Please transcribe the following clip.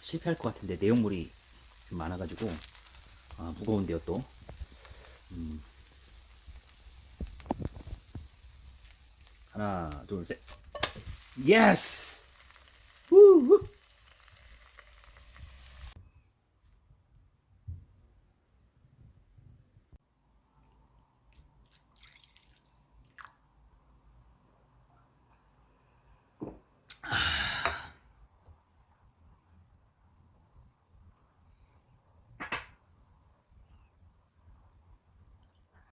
실패할 것 같은데 내용물이 좀 많아가지고 무거운데요 또. 하나 둘 셋. 예스. 우후.